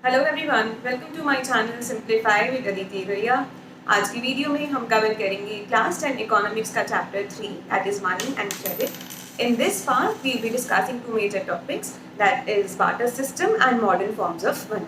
Hello everyone, welcome to my channel simplify with Aditi भैया। आज की वीडियो में हम कवर करेंगे क्लास 10 इकोनॉमिक्स का chapter 3 that is money and credit. In this part we will be discussing two major topics that is barter system and modern forms of money.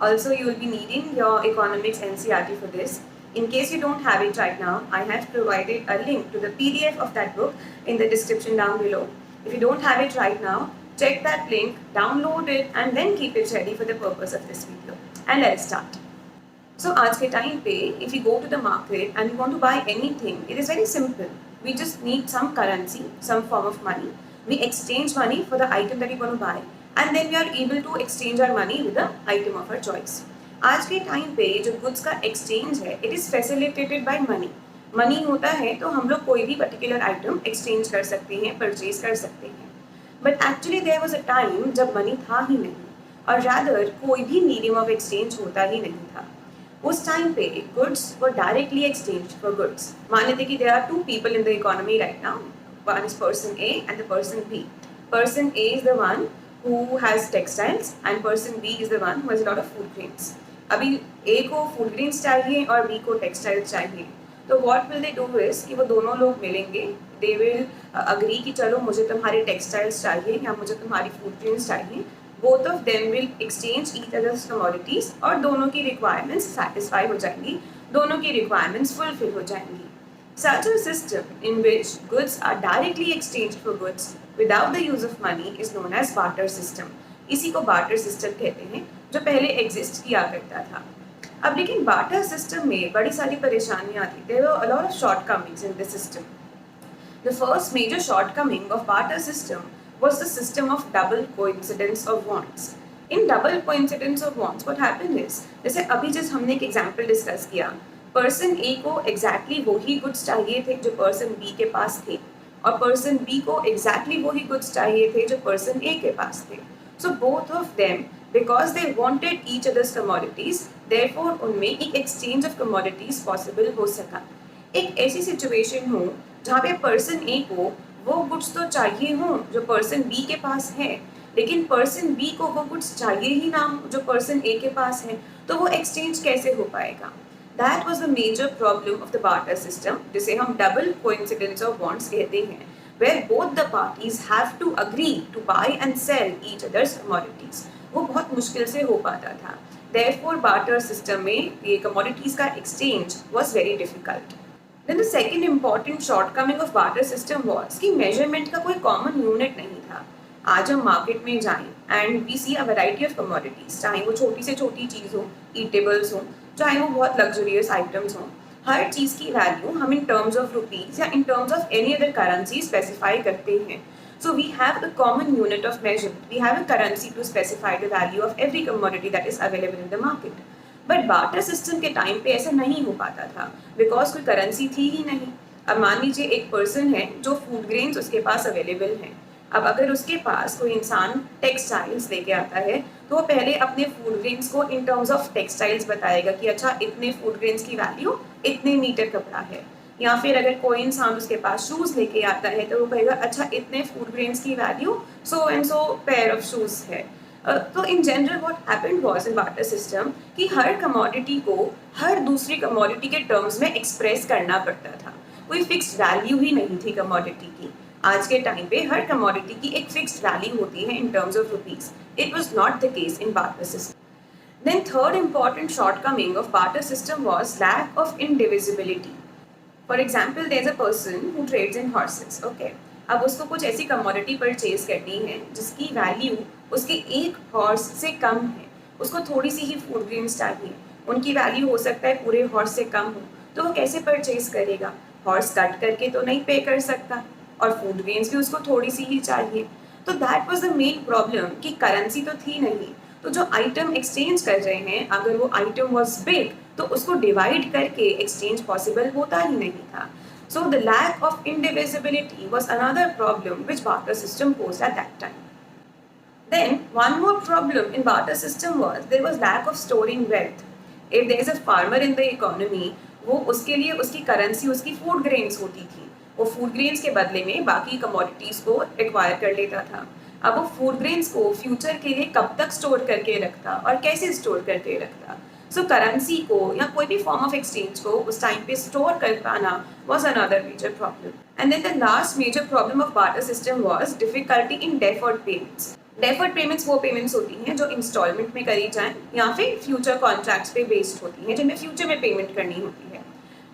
Also, you will be needing your economics NCERT for this. In case you don't have it right now, I have provided a link to the PDF of that book in the description down below. If you don't have it right now, check that link, download it, and then keep it ready for the purpose of this video. And let's start. So, आज के time पे, if you go to the market and you want to buy anything, it is very simple. We just need some currency, some form of money. We exchange money for the item that we want to buy, and then we are able to exchange our money with the item of our choice. आज के time पे जो goods का exchange है, it is facilitated bye money. Money होता है तो हम लोग कोई भी पर्टिकुलर आइटम एक्सचेंज कर सकते हैं, परचेज कर सकते हैं. But actually there was a time जब मनी था ही नहीं, और रादर कोई भी मीडियम ऑफ एक्सचेंज होता ही नहीं था. उस टाइम पे goods were directly exchange for goods. मान लेते कि there are two people in the economy right now. One is person A and the person B. Person A is the one who has textiles and person B is the one who has a lot of food grains. अभी A को food grains चाहिए और B को textiles चाहिए. तो what will they do is कि वो दोनों लोग मिलेंगे. They will agree कि चलो मुझे तुम्हारे textiles चाहिए या मुझे तुम्हारी food grains चाहिए. Both of them will exchange each other's commodities और दोनों की requirements satisfy हो जाएंगी, दोनों की requirements fulfill हो जाएंगी. Such a system in which goods are directly exchanged for goods without the use of money is known as barter system. इसी को barter system कहते हैं, जो पहले exist किया करता था. अब लेकिन barter system में बड़ी सारी परेशानियाँ थी. There were a lot of shortcomings in this system. The first major shortcoming of barter system was the system of double coincidence of wants. In double coincidence of wants, what happened is, जैसे अभी जिस हमने एक example discuss किया, person ए को exactly वही goods चाहिए थे जो पर्सन बी के पास थे, और पर्सन बी को एग्जैक्टली वही गुड्स चाहिए थे जो पर्सन ए के पास थे. So both of them, because they wanted each others commodities, therefore उनमें एक एक्सचेंज ऑफ कमोडिटीज पॉसिबल हो सका. एक ऐसी सिचुएशन हो जहाँ पे पर्सन ए को वो गुड्स तो चाहिए हो जो पर्सन बी के पास है, लेकिन पर्सन बी को वो गुड्स चाहिए ही ना जो पर्सन ए के पास है, तो वो एक्सचेंज कैसे हो पाएगा? That was the major problem of the barter system, जिसे हम double coincidence of wants कहते हैं, where both the parties have to agree to buy and sell each other's commodities. वो बहुत मुश्किल से हो पाता था. Therefore, barter system में ये commodities का exchange was very difficult. Then the second important shortcoming of barter system was कि measurement का कोई common unit नहीं था. आज हम मार्केट में जाएं and we see a variety of commodities, चाहे वो छोटी से छोटी चीज़ हो, ईटेबल्स हो, चाहे वो बहुत लग्जरियस आइटम्स हों, हर चीज़ की वैल्यू हम इन टर्म्स ऑफ रुपीज़ या in terms of any other currency specify करते हैं. So we have a common unit of measurement, we have a currency to specify the value of every commodity that is available in the market. But barter system के time पे ऐसा नहीं हो पाता था, because कोई करेंसी थी ही नहीं. अब मान लीजिए एक पर्सन है जो फूड ग्रेन्स उसके पास अवेलेबल हैं. अब अगर उसके पास कोई इंसान टेक्सटाइल्स लेके आता है, तो वो पहले अपने फूड ग्रेन्स को इन टर्म्स ऑफ टेक्सटाइल्स बताएगा कि अच्छा इतने फूड ग्रेन्स की वैल्यू इतने मीटर कपड़ा है. या फिर अगर कोई इंसान उसके पास शूज़ लेके आता है तो वो कहेगा अच्छा इतने फूड ग्रेन्स की value so and so pair of shoes है. तो in general what happened was in barter system कि हर कमोडिटी को हर दूसरी कमोडिटी के टर्म्स में एक्सप्रेस करना पड़ता था. कोई फिक्स्ड वैल्यू ही नहीं थी कमोडिटी की. आज के टाइम पे हर कमोडिटी की एक फिक्स्ड वैल्यू होती है in terms of rupees. It was not the case in barter system. Then third important shortcoming of barter system was lack of indivisibility. For example there is a person who trades in horses. Okay, अब उसको कुछ ऐसी commodity purchase करनी है जिसकी value उसके एक horse से कम है. उसको थोड़ी सी ही फूड ग्रेन्स चाहिए, उनकी वैल्यू हो सकता है पूरे हॉर्स से कम हो, तो वो कैसे परचेज करेगा? हॉर्स कट करके तो नहीं पे कर सकता, और फूड ग्रेन्स भी उसको थोड़ी सी ही चाहिए. तो that was the main problem कि करेंसी तो थी नहीं, तो जो आइटम एक्सचेंज कर रहे हैं अगर वो आइटम वाज बिग तो उसको डिवाइड करके एक्सचेंज पॉसिबल होता ही नहीं था. So the lack of indivisibility was another problem which barter system posed at that time. Then one more problem in barter system was there was lack of storing wealth. If there is a farmer in the economy, वो उसके लिए उसकी currency उसकी food grains होती थी. वो food grains के बदले में बाकी कमोडिटीज़ को एक्वायर कर लेता था. अब वो फूड ग्रेन्स को फ्यूचर के लिए कब तक स्टोर करके रखता और कैसे स्टोर करके रखता। सो करेंसी को या कोई भी फॉर्म ऑफ एक्सचेंज को उस टाइम पे स्टोर कर पाना was another major problem. And then the last major problem of barter system was difficulty in deferred payments. Deferred payments वो पेमेंट्स होती हैं जो इंस्टॉलमेंट में करी जाएं या फिर फ्यूचर कॉन्ट्रैक्ट्स पे बेस्ड होती हैं जिनमें फ्यूचर में पेमेंट करनी होती है।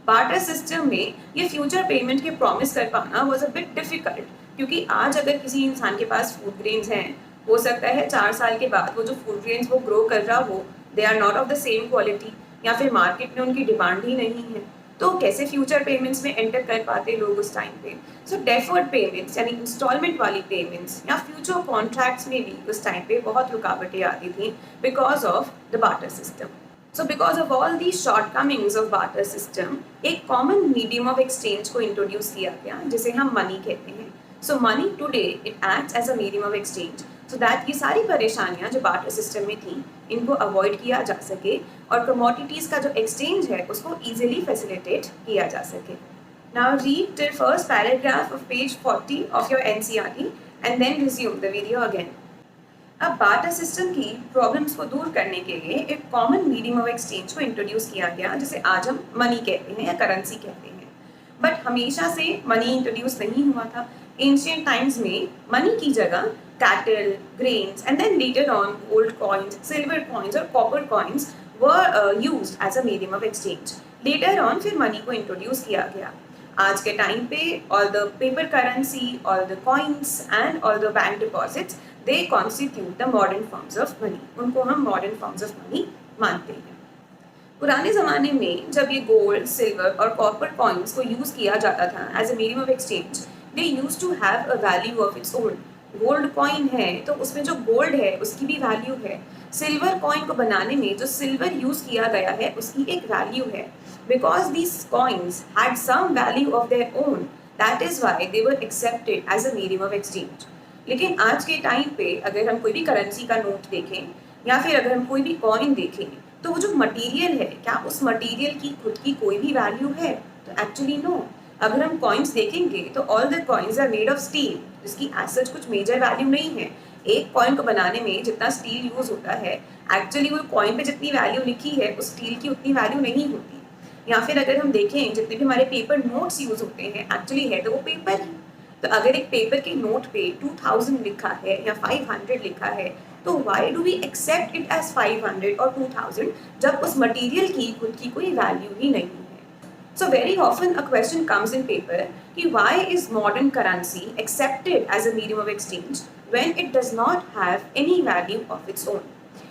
बार्टर सिस्टम में ये फ्यूचर पेमेंट के प्रॉमिस कर पाना वॉज अ बिट डिफिकल्ट, क्योंकि आज अगर किसी इंसान के पास फूड ग्रेन्स हैं, हो सकता है 4 साल के बाद वो जो फूड ग्रेन्स वो ग्रो कर रहा हो they are not of the same quality, या फिर मार्केट में उनकी डिमांड ही नहीं है, तो कैसे फ्यूचर पेमेंट्स में एंटर कर पाते लोग उस टाइम पे। सो डेफर्ड पेमेंट्स यानी इंस्टॉलमेंट वाली पेमेंट्स या फ्यूचर कॉन्ट्रैक्ट्स में भी उस टाइम पे बहुत रुकावटें आती थी because of the barter system. So because of all these shortcomings of barter system, एक common medium of exchange को introduce किया गया जिसे हम money कहते हैं। So money today it acts as a medium of exchange, so that ये सारी परेशानियाँ जो barter system में थी इनको avoid किया जा सके और commodities का जो exchange है उसको easily facilitate किया जा सके। Now read till first paragraph of page 40 of your NCERT and then resume the video again. अब बार्टर सिस्टम की प्रॉब्लम्स को दूर करने के लिए एक कॉमन मीडियम ऑफ एक्सचेंज को इंट्रोड्यूस किया गया जिसे आज हम मनी कहते हैं या करेंसी कहते हैं। बट हमेशा से मनी इंट्रोड्यूस नहीं हुआ था। एंशिएंट टाइम्स में मनी की जगह cattle, grains and then later on gold coins, silver coins और copper coins were used as a medium of exchange. Later on फिर मनी को इंट्रोड्यूस किया गया। आज के टाइम पे all the paper currency, all the coins and all the bank deposits they constitute the modern forms of money. उनको हम modern forms of money मानते हैं। पुराने ज़माने में जब ये गोल्ड, सिल्वर और कॉपर कॉइन्स को यूज़ किया जाता था as a medium of exchange, they use to have a value of its own. Gold coin है तो उसमें जो गोल्ड है उसकी भी वैल्यू है। सिल्वर कॉइन को बनाने में जो सिल्वर यूज़ किया गया है उसकी एक वैल्यू है। Because these coins had some value of their own, that is why they were accepted as a medium of exchange. लेकिन आज के टाइम पे अगर हम कोई भी करेंसी का नोट देखें या फिर अगर हम कोई भी कॉइन देखें तो वो जो मटेरियल है, क्या उस मटेरियल की खुद की कोई भी वैल्यू है? तो एक्चुअली नो। अगर हम कॉइन्स देखेंगे तो all the coins are made of steel, जिसकी एज सच कुछ मेजर वैल्यू नहीं है। एक कॉइन को बनाने में जितना स्टील यूज होता है, एक्चुअली वो कॉइन पे जितनी वैल्यू लिखी है उस स्टील की उतनी वैल्यू नहीं होती। या फिर अगर हम देखें जितने भी हमारे पेपर नोट्स यूज होते हैं, एक्चुअली है तो वो पेपर ही। तो अगर एक पेपर के नोट पे 2000 लिखा है या 500 लिखा है, तो why do we accept it as 500 और 2000 जब उस मटेरियल की खुद की कोई वैल्यू ही नहीं है। So very often a question comes in paper कि why is modern currency accepted as a medium of exchange when it does not have any value of its own.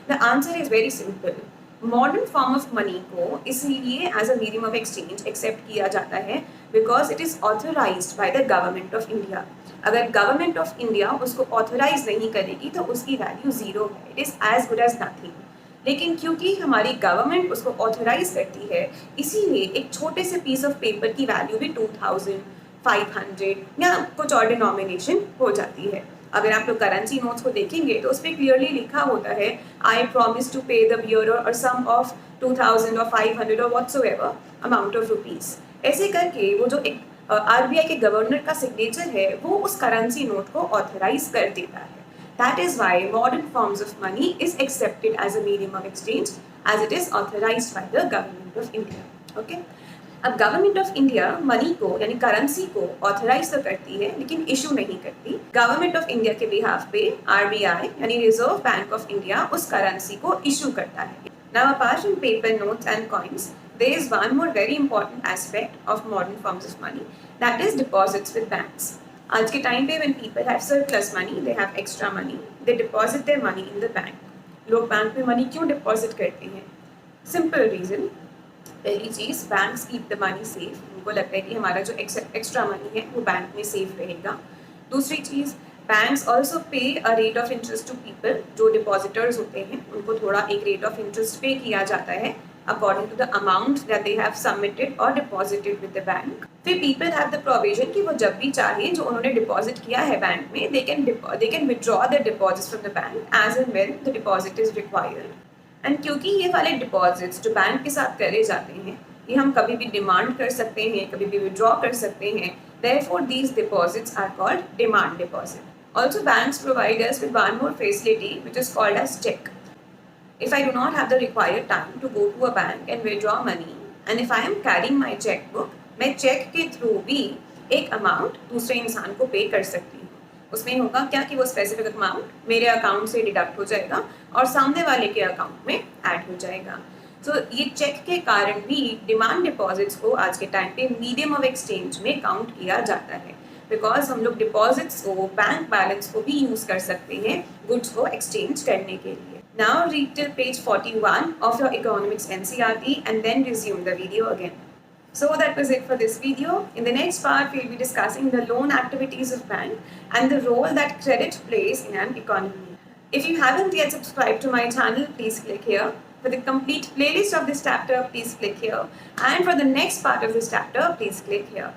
The answer is very simple. Modern form of money को इसलिए as a medium of exchange accept किया जाता है because it is authorised by the government of India. अगर government of India उसको authorise नहीं करेगी तो उसकी वैल्यू जीरो है, it is as good as nothing. लेकिन क्योंकि हमारी गवर्नमेंट उसको ऑथोराइज करती है, इसीलिए एक छोटे से पीस ऑफ पेपर की वैल्यू भी 2000, 500 या कुछ और डिनोमिनेशन हो जाती है। अगर आप लोग करेंसी नोट्स को देखेंगे तो उस पर क्लियरली लिखा होता है आई प्रॉमिस टू पे द बियरर और सम ऑफ 2000 और 500 और व्हाट्सोएवर अमाउंट ऑफ रुपीस। ऐसे करके वो जो एक आरबीआई के गवर्नर का सिग्नेचर है वो उस करेंसी नोट को ऑथराइज कर देता है। That is why modern forms of money is accepted as a medium of exchange as it is authorized by the government of India. Okay, अब गवर्नमेंट ऑफ इंडिया मनी को यानी currency को authorise तो करती है लेकिन इशू नहीं करती। गवर्नमेंट ऑफ इंडिया के बिहाफ पे आरबीआई यानी रिजर्व बैंक ऑफ इंडिया उस करेंसी को इशू करता है। Now apart from paper notes and coins, there is one more very important aspect of modern forms of money, that is deposits with banks. आज के time पे when people have surplus money, they have extra money, they deposit their money in the bank. लोग bank में money क्यों deposit करते हैं? Simple reason, पहली चीज़ banks keep the money safe, उनको लगता है कि हमारा जो एक्स्ट्रा मनी है वो बैंक में सेफ रहेगा। दूसरी चीज़, banks also pay a rate of interest to people, जो डिपॉजिटर्स होते हैं उनको थोड़ा एक रेट ऑफ इंटरेस्ट पे किया जाता है according to the amount that they have submitted or deposited with the bank. फिर people have the provision कि वो जब भी चाहे जो उन्होंने डिपॉजिट किया है बैंक में, they can withdraw their deposits from the bank as and when the deposit is required. And क्योंकि ये वाले डिपॉजिट्स जो बैंक के साथ करे जाते हैं ये हम कभी भी डिमांड कर सकते हैं, कभी भी विड्रॉ कर सकते हैं, therefore these deposits are called demand deposit. Also, banks provide us with one more facility which is called as check. If I do not have the required time to go to a bank and withdraw money, and if I am carrying my checkbook, मैं check के through भी एक amount दूसरे इंसान को पे कर सकती हूँ. उसमें होगा क्या कि वो स्पेसिफिक अमाउंट मेरे अकाउंट से डिडक्ट हो जाएगा और सामने वाले के अकाउंट में ऐड हो जाएगा. सो ये चेक के कारण भी डिमांड डिपॉजिट्स को आज के टाइम पे मीडियम ऑफ एक्सचेंज में काउंट किया जाता है, बिकॉज हम लोग डिपॉजिट्स को, बैंक बैलेंस को भी यूज कर सकते हैं गुड्स को एक्सचेंज करने के लिए. Now read till page 41 of your economics NCERT and then resume the video again. So that was it for this video. In the next part, we'll be discussing the loan activities of bank and the role that credit plays in an economy. If you haven't yet subscribed to my channel, please click here. For the complete playlist of this chapter, please click here. And for the next part of this chapter, please click here.